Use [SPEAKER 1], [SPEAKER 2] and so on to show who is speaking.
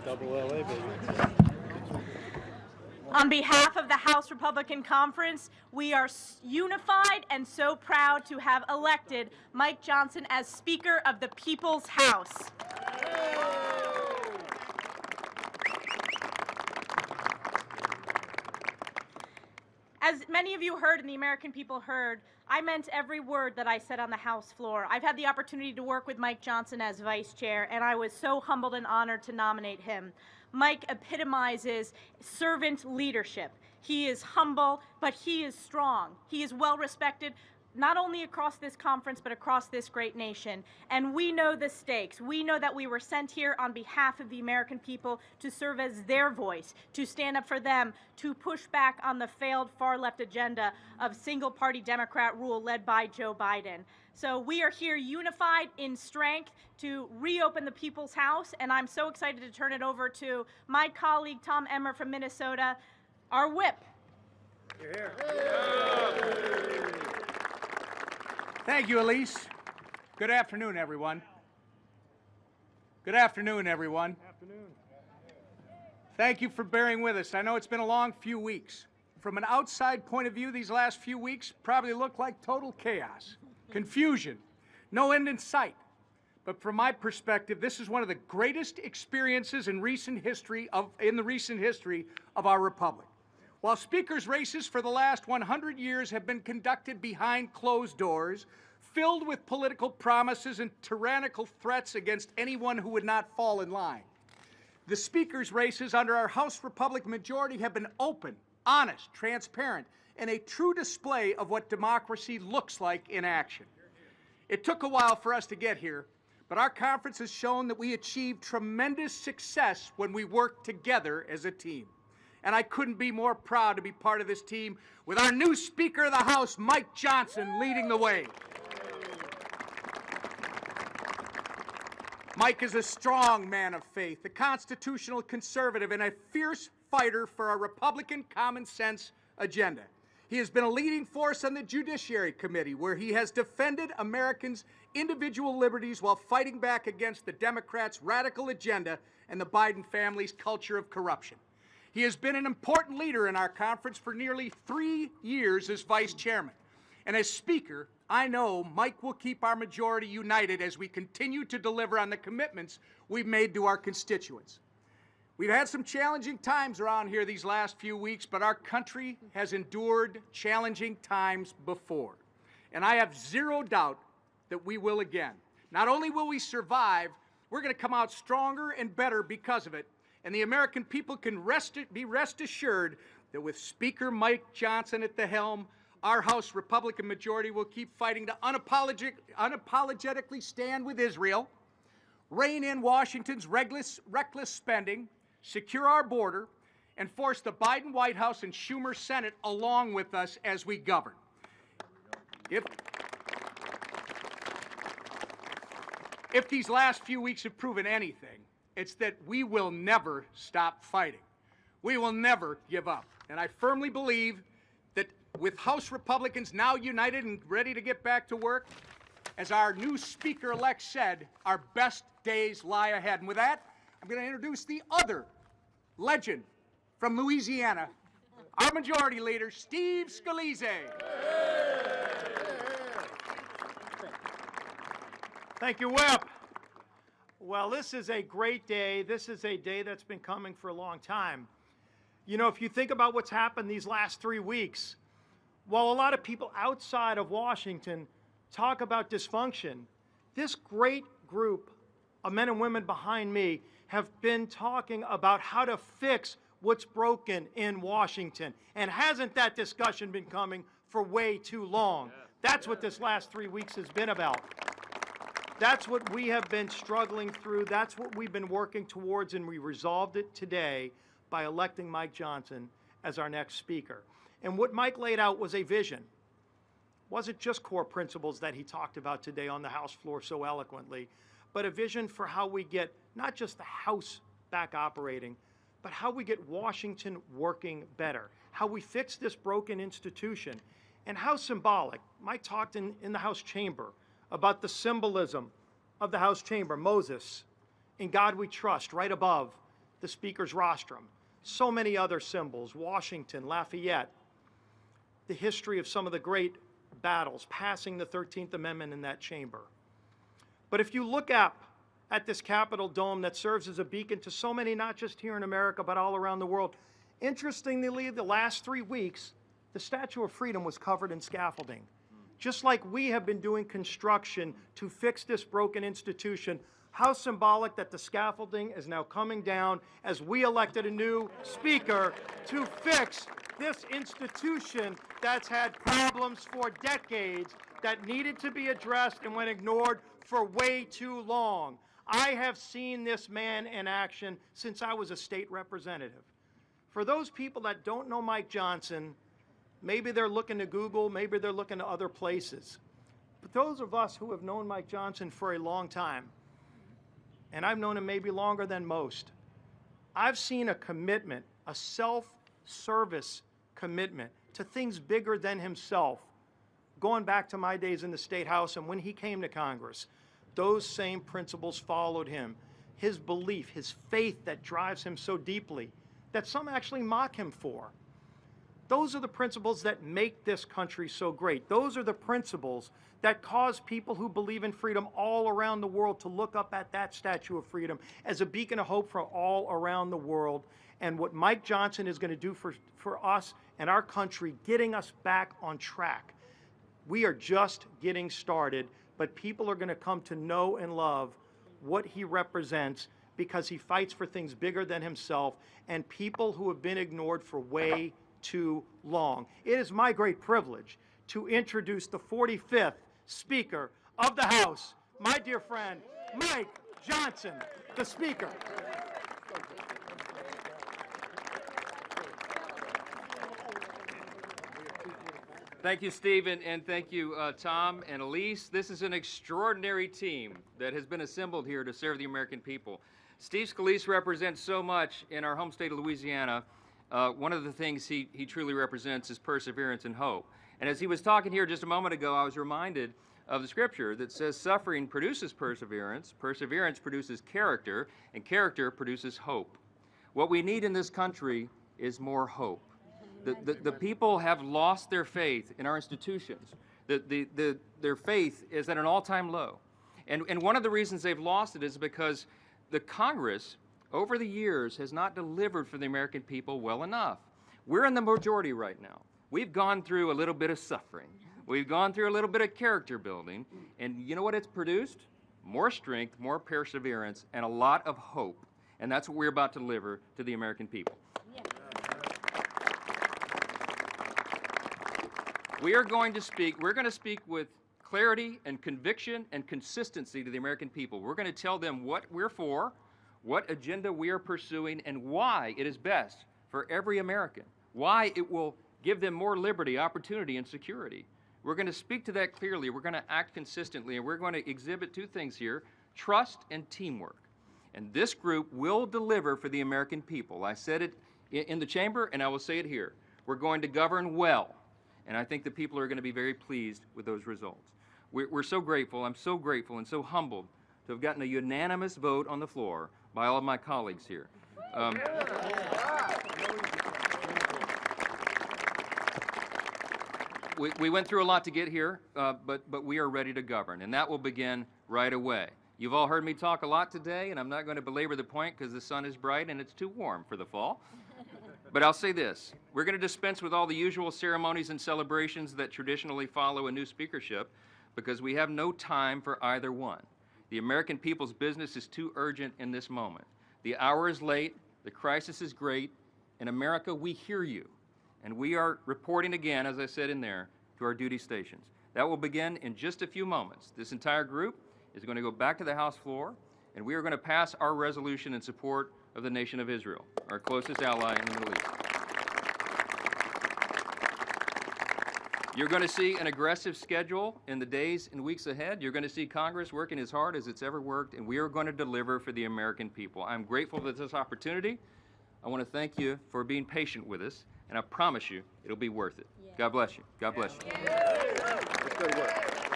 [SPEAKER 1] Double LA, baby.
[SPEAKER 2] On behalf of the House Republican Conference, we are unified and so proud to have elected Mike Johnson as Speaker of the People's House. As many of you heard and the American people heard, I meant every word that I said on the House floor. I've had the opportunity to work with Mike Johnson as Vice Chair, and I was so humbled and honored to nominate him. Mike epitomizes servant leadership. He is humble, but he is strong. He is well respected, not only across this conference, but across this great nation. And we know the stakes. We know that we were sent here on behalf of the American people to serve as their voice, to stand up for them, to push back on the failed far-left agenda of single-party Democrat rule led by Joe Biden. So we are here unified in strength to reopen the People's House, and I'm so excited to turn it over to my colleague, Tom Emmer from Minnesota, our whip.
[SPEAKER 3] You're here. Thank you, Elise. Good afternoon, everyone. Good afternoon, everyone.
[SPEAKER 1] Afternoon.
[SPEAKER 3] Thank you for bearing with us. I know it's been a long few weeks. From an outside point of view, these last few weeks probably look like total chaos, confusion, no end in sight. But from my perspective, this is one of the greatest experiences in the recent history of our republic. While speakers' races for the last 100 years have been conducted behind closed doors, filled with political promises and tyrannical threats against anyone who would not fall in line, the speakers' races under our House Republican majority have been open, honest, transparent, and a true display of what democracy looks like in action. It took a while for us to get here, but our conference has shown that we achieved tremendous success when we worked together as a team. And I couldn't be more proud to be part of this team with our new Speaker of the House, Mike Johnson, leading the way. Mike is a strong man of faith, a constitutional conservative, and a fierce fighter for our Republican common sense agenda. He has been a leading force on the Judiciary Committee, where he has defended Americans' individual liberties while fighting back against the Democrats' radical agenda and the Biden family's culture of corruption. He has been an important leader in our conference for nearly 3 years as vice chairman. And as speaker, I know Mike will keep our majority united as we continue to deliver on the commitments we've made to our constituents. We've had some challenging times around here these last few weeks, but our country has endured challenging times before. And I have zero doubt that we will again. Not only will we survive, we're going to come out stronger and better because of it. And the American people can be rest assured that with Speaker Mike Johnson at the helm, our House Republican majority will keep fighting to unapologetically stand with Israel, rein in Washington's reckless spending, secure our border, and force the Biden White House and Schumer Senate along with us as we govern. If these last few weeks have proven anything, it's that we will never stop fighting. We will never give up. And I firmly believe that with House Republicans now united and ready to get back to work, as our new Speaker-elect said, our best days lie ahead. And with that, I'm going to introduce the other legend from Louisiana, our Majority Leader, Steve Scalise.
[SPEAKER 4] Thank you, Whip. Well, this is a great day. This is a day that's been coming for a long time. You know, if you think about what's happened these last 3 weeks, while a lot of people outside of Washington talk about dysfunction, this great group of men and women behind me have been talking about how to fix what's broken in Washington. And hasn't that discussion been coming for way too long? That's what this last 3 weeks has been about. That's what we have been struggling through. That's what we've been working towards, and we resolved it today by electing Mike Johnson as our next speaker. And what Mike laid out was a vision. It wasn't just core principles that he talked about today on the House floor so eloquently, but a vision for how we get not just the House back operating, but how we get Washington working better, how we fix this broken institution, and how symbolic. Mike talked in the House chamber about the symbolism of the House chamber, Moses, in God we trust, right above, the Speaker's rostrum. So many other symbols, Washington, Lafayette, the history of some of the great battles, passing the 13th Amendment in that chamber. But if you look up at this Capitol dome that serves as a beacon to so many, not just here in America, but all around the world, interestingly, the last 3 weeks, the Statue of Freedom was covered in scaffolding. Just like we have been doing construction to fix this broken institution, how symbolic that the scaffolding is now coming down as we elected a new speaker to fix this institution that's had problems for decades that needed to be addressed and went ignored for way too long. I have seen this man in action since I was a state representative. For those people that don't know Mike Johnson, maybe they're looking to Google, maybe they're looking to other places. But those of us who have known Mike Johnson for a long time, and I've known him maybe longer than most, I've seen a commitment, a self-service commitment to things bigger than himself, going back to my days in the State House and when he came to Congress. Those same principles followed him. His belief, his faith that drives him so deeply, that some actually mock him for. Those are the principles that make this country so great. Those are the principles that cause people who believe in freedom all around the world to look up at that Statue of Freedom as a beacon of hope for all around the world. And what Mike Johnson is going to do for us and our country, getting us back on track. We are just getting started, but people are going to come to know and love what he represents because he fights for things bigger than himself and people who have been ignored for way too long. It is my great privilege to introduce the 45th Speaker of the House, my dear friend, Mike Johnson, the Speaker.
[SPEAKER 1] Thank you, Stephen, and thank you, Tom and Elise. This is an extraordinary team that has been assembled here to serve the American people. Steve Scalise represents so much in our home state of Louisiana. One of the things he truly represents is perseverance and hope. And as he was talking here just a moment ago, I was reminded of the scripture that says suffering produces perseverance, perseverance produces character, and character produces hope. What we need in this country is more hope. The people have lost their faith in our institutions. Their faith is at an all-time low. And one of the reasons they've lost it is because the Congress, over the years, has not delivered for the American people well enough. We're in the majority right now. We've gone through a little bit of suffering. We've gone through a little bit of character building. And you know what it's produced? More strength, more perseverance, and a lot of hope. And that's what we're about to deliver to the American people. We're going to speak with clarity and conviction and consistency to the American people. We're going to tell them what we're for, what agenda we are pursuing, and why it is best for every American, why it will give them more liberty, opportunity, and security. We're going to speak to that clearly. We're going to act consistently, and we're going to exhibit two things here, trust and teamwork. And this group will deliver for the American people. I said it in the chamber, and I will say it here. We're going to govern well. And I think the people are going to be very pleased with those results. We're so grateful, I'm so grateful and so humbled to have gotten a unanimous vote on the floor by all of my colleagues here. We went through a lot to get here, but we are ready to govern, and that will begin right away. You've all heard me talk a lot today, and I'm not going to belabor the point because the sun is bright and it's too warm for the fall. But I'll say this, we're going to dispense with all the usual ceremonies and celebrations that traditionally follow a new speakership because we have no time for either one. The American people's business is too urgent in this moment. The hour is late, the crisis is great. In America, we hear you. And we are reporting again, as I said in there, to our duty stations. That will begin in just a few moments. This entire group is going to go back to the House floor, and we are going to pass our resolution in support of the nation of Israel, our closest ally in the Middle East. You're going to see an aggressive schedule in the days and weeks ahead. You're going to see Congress working as hard as it's ever worked, and we are going to deliver for the American people. I'm grateful for this opportunity. I want to thank you for being patient with us, and I promise you it'll be worth it. God bless you. God bless you.
[SPEAKER 3] Good work.